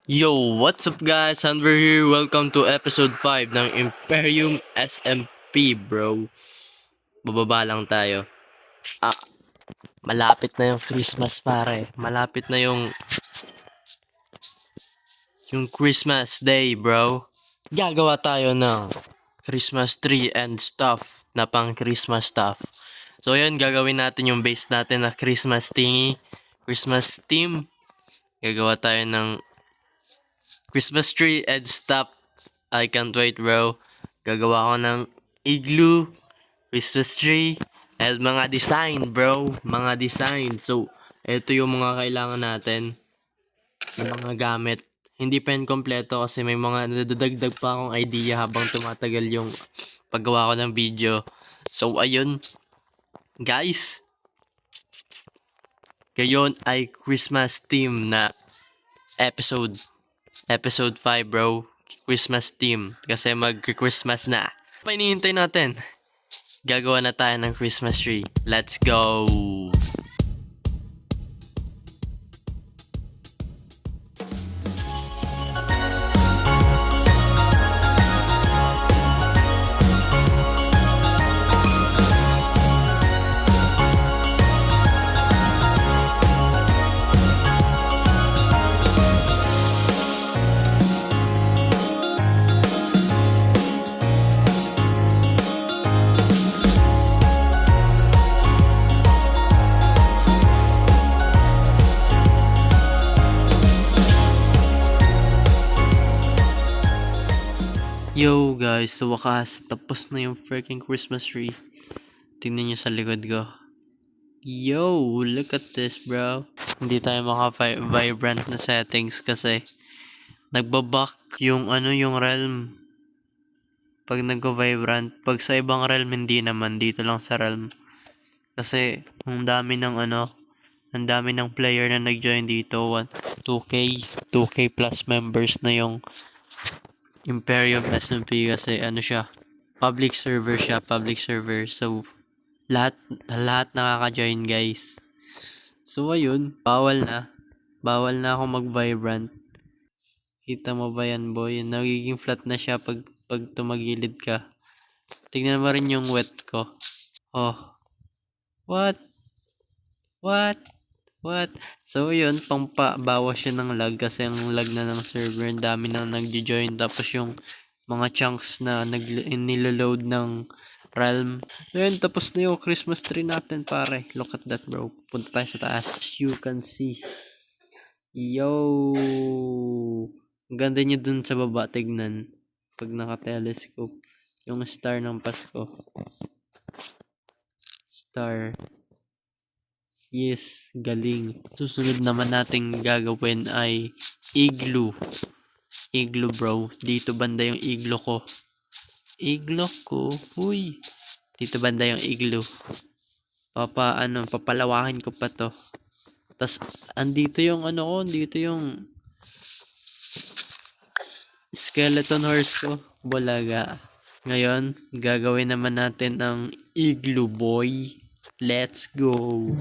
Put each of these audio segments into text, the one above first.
Yo, what's up guys? And we're here. Welcome to episode 5 ng Imperium SMP, bro. Bababa lang tayo. Ah, malapit na yung Christmas, pare. Malapit na yung Christmas day, bro. Gagawa tayo ng Christmas tree and stuff na pang Christmas stuff. So yun, gagawin natin yung base natin na Christmas thingy, Christmas theme. Gagawa tayo ng Christmas tree and stuff. I can't wait, bro. Gagawa ko ng igloo, Christmas tree, and mga design, bro. Mga design. So, ito yung mga kailangan natin. Yung mga gamit. Hindi pa yun kompleto kasi may mga nadadagdag pa akong idea habang tumatagal yung paggawa ko ng video. So, ayun. Guys, ngayon ay Christmas theme na episode. Episode 5, bro. Christmas theme. Kasi mag-Christmas na. Pa hinihintay natin? Gagawa na tayo ng Christmas tree. Let's go! Yo guys, sa wakas, tapos na yung freaking Christmas tree. Tingnan nyo sa likod ko. Yo, look at this, bro. Hindi tayo maka-vibrant na settings kasi nagbaback yung yung realm. Pag nagko-vibrant, pag sa ibang realm hindi naman, dito lang sa realm. Kasi ang dami ng ang dami ng player na nag-join dito. 2K 2K plus members na yung Imperium SMP kasi siya, public server siya, public server. So, lahat nakaka-join, guys. So, ayun, bawal na ako mag-vibrant. Kita mo ba yan, boy? Nagiging flat na siya pag tumagilid ka. Tingnan mo rin yung wet ko. Oh, what? What? What? So, yun, bawas siya ng lag kasi ang lag na ng server, ang dami nang nag-join. Tapos yung mga chunks na niloload ng realm. So, yun, tapos na yung Christmas tree natin, pare. Look at that, bro. Punta tayo sa taas. You can see. Yo! Ang ganda niya dun sa baba, tignan. Pag naka-telescope. Yung star ng Pasko. Star. Yes, galing. Susunod naman nating gagawin ay igloo. Igloo, bro. Dito banda yung igloo ko. Igloo ko. Uy. Dito banda yung igloo. Papalawakin ko pa to. Tas andito yung andito yung skeleton horse ko. Bulaga. Ngayon, gagawin naman natin ang igloo, boy. Let's go.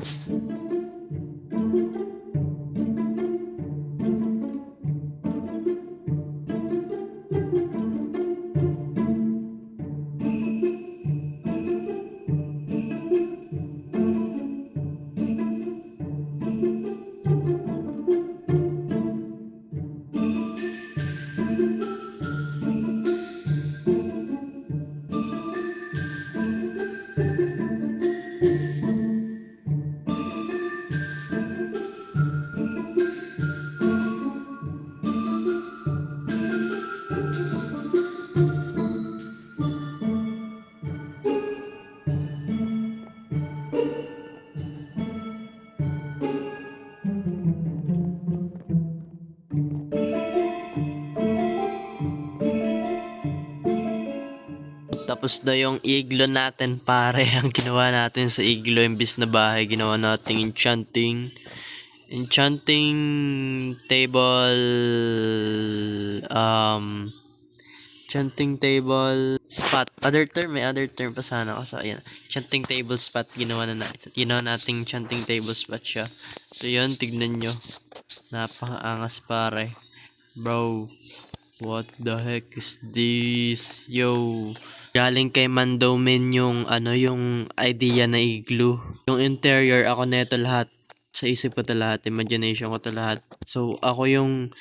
Tapos na yung igloo natin, pare. Ang ginawa natin sa igloo, imbis na bahay, ginawa natin enchanting table, enchanting table spot. May other term pa sana kasi ayan. Enchanting table spot, ginawa nating enchanting table spot siya. So yun, tignan nyo. Napakaangas, pare. Bro, what the heck is this? Yo, galing kay Mandomin yung yung idea na igloo. Yung interior, ako neto lahat. Sa isip ko to lahat, imagination ko to lahat. So, ako yung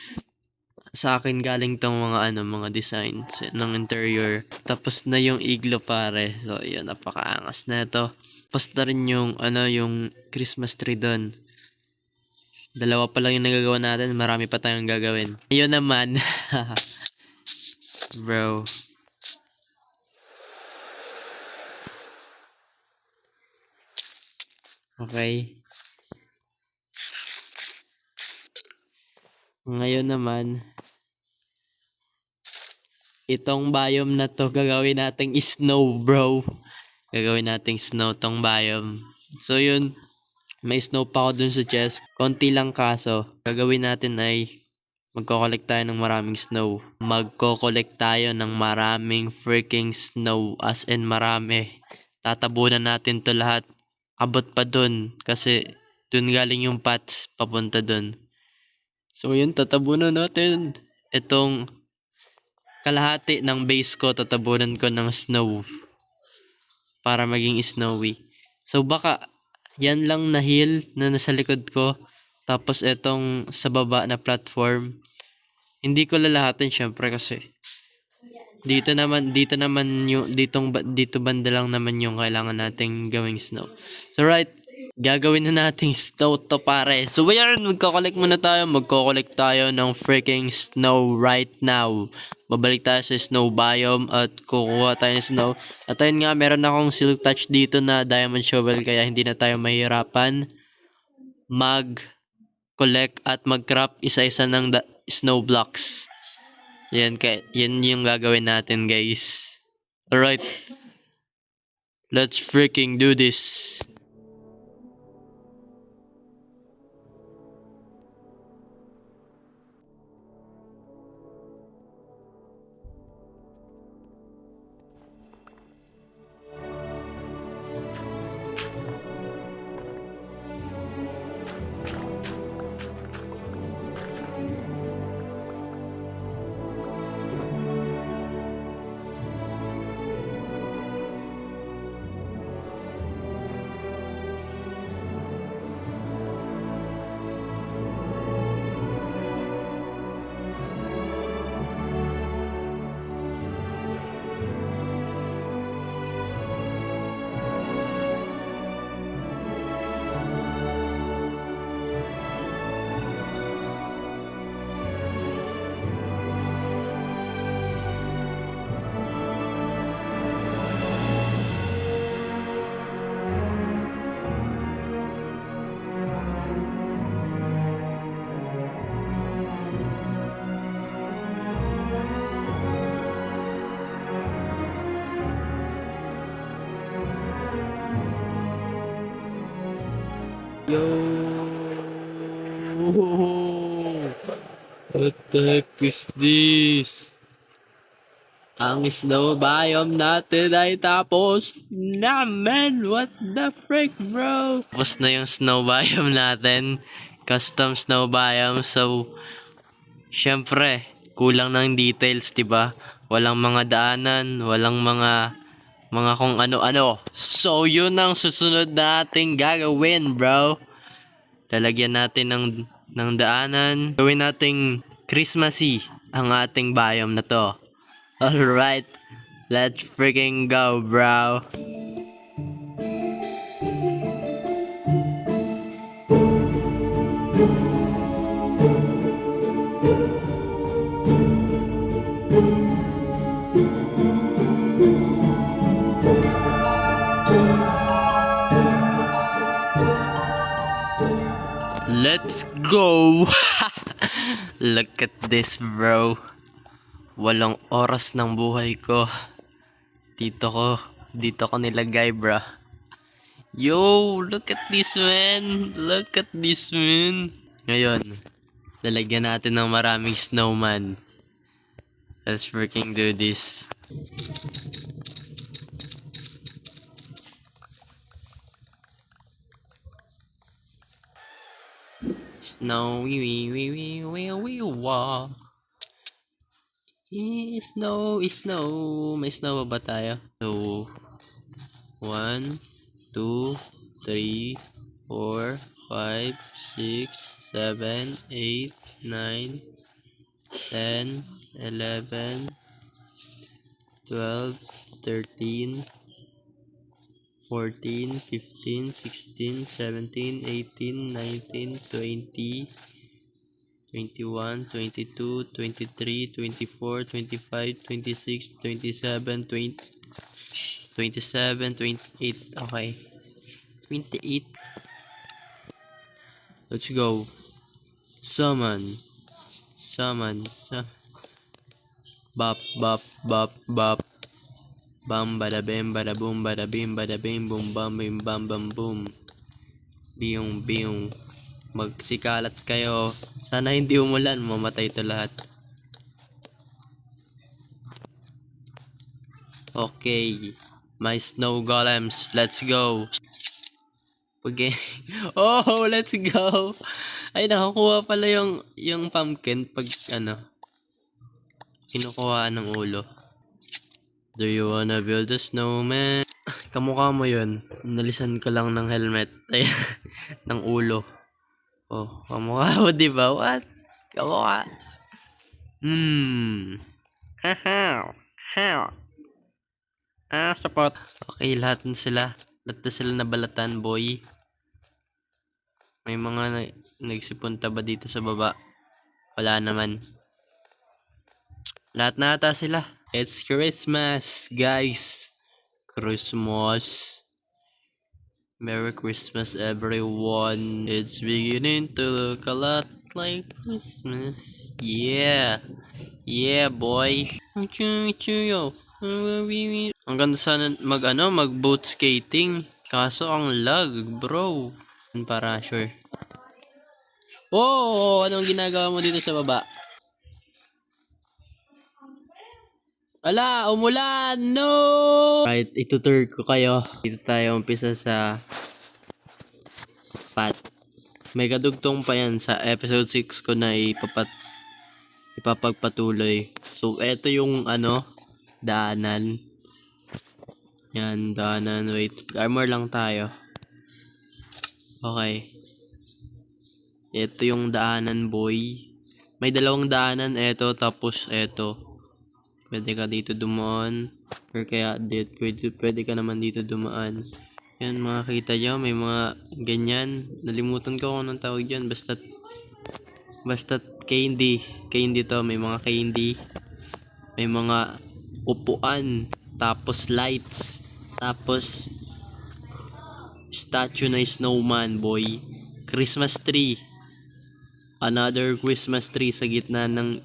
sa akin galing tong mga mga designs ng interior. Tapos na yung igloo pare. So, yun, napakaangas na ito. Tapos na rin yung yung Christmas tree doon. Dalawa pa lang yung nagagawa natin, marami pa tayong gagawin. Ayun naman. Bro. Okay. Ngayon naman, itong biome na to, gagawin nating snow, bro. Gagawin nating snow tong biome. So yun, may snow pa ako dun sa chest. Konti lang kaso, gagawin natin ay magko-collect tayo ng maraming snow. Magko-collect tayo ng maraming freaking snow. As in marami. Tatabunan natin to lahat. Abot pa dun. Kasi dun galing yung paths papunta dun. So yun, tatabunan natin. Itong kalahati ng base ko, tatabunan ko ng snow. Para maging snowy. So baka yan lang na hill na nasa likod ko. Tapos itong sa baba na platform. Hindi ko lalahatin syempre kasi dito naman yung dito banda lang naman yung kailangan nating gawing snow. So right, gagawin na nating snow to pare. So ayan, magko-collect tayo ng freaking snow right now. Babalik tayo sa snow biome at kukuha tayo ng snow. At ayun nga, meron akong silk touch dito na diamond shovel kaya hindi na tayo mahirapan mag-collect at mag-crop isa-isa ng snow blocks. Yan yung gagawin natin, guys. Alright. Let's freaking do this. Yo! What the heck is this? Ang snow biome natin ay tapos naman! What the frick, bro? Tapos na yung snow biome natin. Custom snow biome. So, syempre, kulang ng details, diba? Walang mga daanan, walang mga kung ano-ano. So, yun ang susunod nating gagawin, bro. Talagyan natin ng daanan. Gawin nating Christmassy ang ating biome na to. Alright, let's freaking go, bro. Let's go! Look at this, bro. Walang oras ng buhay ko. Dito ko nilagay, bro. Yo, look at this, man. Look at this, man. Ngayon, lalagyan natin ng maraming snowman. Let's freaking do this. Snow, wee wee wee wee wee wee wah. Snow, snow. May snow ba tayo? So, 1, 2, 3, 4, 5, 6, 7, 8, 9, 10, 11, 12, 13, 14, 15, 16, 17, 18, 19, 20, 21, 22, 23, 24, 25, 26, 27, 20, 27, 28. Okay. 28. Let's go. Summon. Summon. Bop, bop, bop, bop. Bam, bada bim, bada boom, bada bim, bada bim, boom, bam, bim, bam, bam, boom. Biyong, biyong. Magsikalat kayo. Sana hindi umulan. Mamatay to lahat. Okay. My snow golems. Let's go. Okay. Oh, let's go. Ay, nakakuha pala yung pumpkin pag kinukuha ng ulo. Do you wanna build a snowman? Kamukha mo yun. Nalisan ko lang ng helmet. Ay, ng ulo. Oh, kamukha mo, diba? What? Kamukha. Haha. How? Support. Okay, lahat na sila. Lahat na sila nabalatan, boy. May mga nagsipunta ba dito sa baba? Wala naman. Lahat na ata sila. It's Christmas, guys. Christmas. Merry Christmas, everyone. It's beginning to look a lot like Christmas. Yeah. Yeah, boy. Ang ganda sana mag boat skating. Kaso ang lag, bro. Para sure. Oh, anong ginagawa mo dito sa baba? Ala, umulan! No! Right, itutur ko kayo. Dito tayo umpisa sa pat. May kadugtong pa yan sa episode 6 ko na ipapagpatuloy. So, eto yung daanan. Yan, daanan. Wait, armor lang tayo. Okay. Ito yung daanan, boy. May dalawang daanan, eto, tapos eto. Pwede ka dito dumaan. Or kaya, pwede ka naman dito dumaan. Yan, makakita nyo, may mga ganyan. Nalimutan ko kung anong tawag dyan. Basta candy. Candy to, may mga candy. May mga upuan. Tapos lights. Tapos statue na snowman, boy. Christmas tree. Another Christmas tree sa gitna ng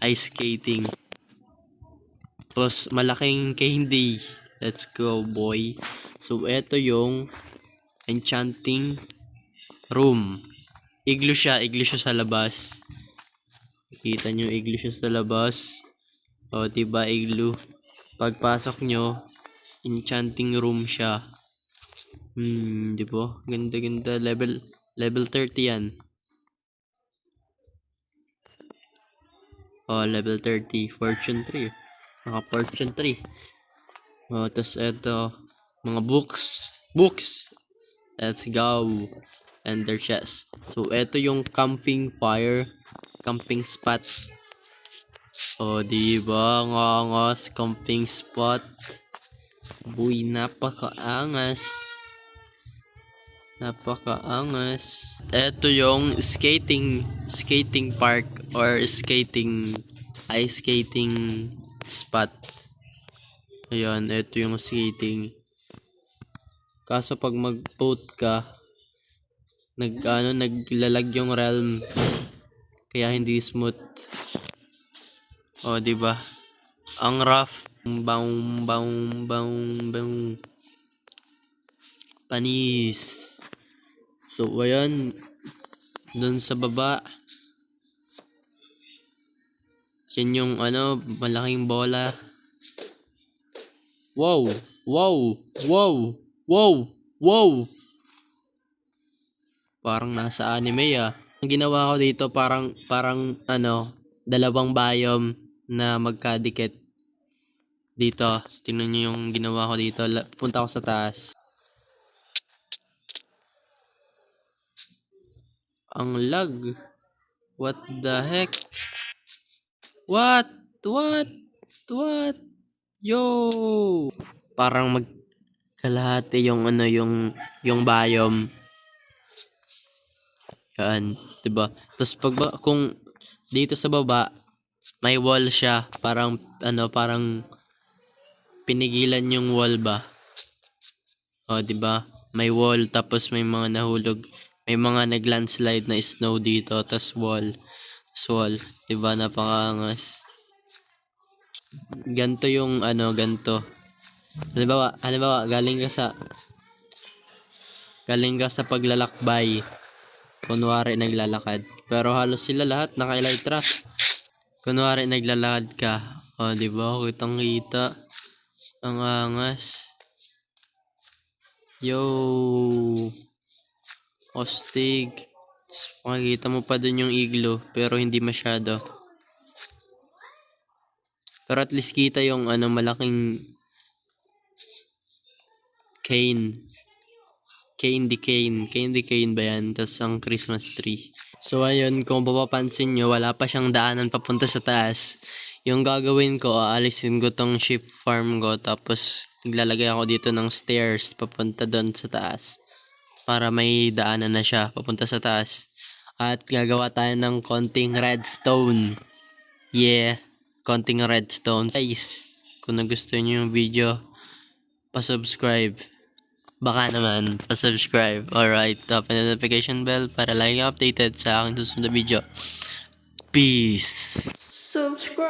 ice skating. Tapos malaking candy. Let's go, boy. So eto yung enchanting room. Igloo siya sa labas. Kita nyo, igloo siya sa labas. O, diba, igloo. Pagpasok nyo, enchanting room siya. Diba? Ganda. Level 30 yan. O, level 30. Fortune 3. Naka-fortune 3. O, tas eto, mga books. Let's go. And their chest. So, eto yung camping spot. O, diba? Ngangos, camping spot. Boy, napakaangas. Eto yung skating park or ice skating spot. Ayan, eto yung skating. Kaso pag mag-boat ka, naglalag yung realm. Kaya hindi smooth. O, diba? Ang rough. Bang. Panis. So, ayan. Doon sa baba. Yan yung malaking bola. Wow. Parang nasa anime ah. Ang ginawa ko dito parang dalawang biome. na magkadikit. Dito, tingnan nyo yung ginawa ko dito. Punta ako sa taas. Ang lag. What the heck? What? What? What? Yo! Parang magkalahati yung ano, yung biome. Yan, 'di ba? Tapos kung dito sa baba, may wall siya, parang ano, parang pinigilan yung wall ba? O, 'di ba? May wall tapos may mga nahulog, may mga naglandslide na snow dito, tapos wall. Tapos wall, 'di ba? Napakangas. Ganto yung ano, ganto. Halimbawa, galing ka sa paglalakbay. Kunwari naglalakad. Pero halos sila lahat naka-elytra. Kunwari naglalakad ka. O, di ba? Kitang kita. Ang angas. Yo. Ostig. Makikita mo pa dun yung igloo. Pero hindi masyado. Pero at least kita yung ano, malaking cane. Candy cane ba yan? Tapos ang Christmas tree. So ayun, kung mapapansin nyo, wala pa siyang daanan papunta sa taas. Yung gagawin ko, aalisin ko tong sheep farm ko. Tapos naglalagay ako dito ng stairs papunta doon sa taas. Para may daanan na siya papunta sa taas. At gagawa tayo ng konting redstone. Yeah, konting redstone. Guys, kung nagustuhan nyo yung video, pa-subscribe. Baka naman, pa-subscribe. Alright, tap the notification bell para lagi updated sa aking susunod na video. Peace! Subscribe!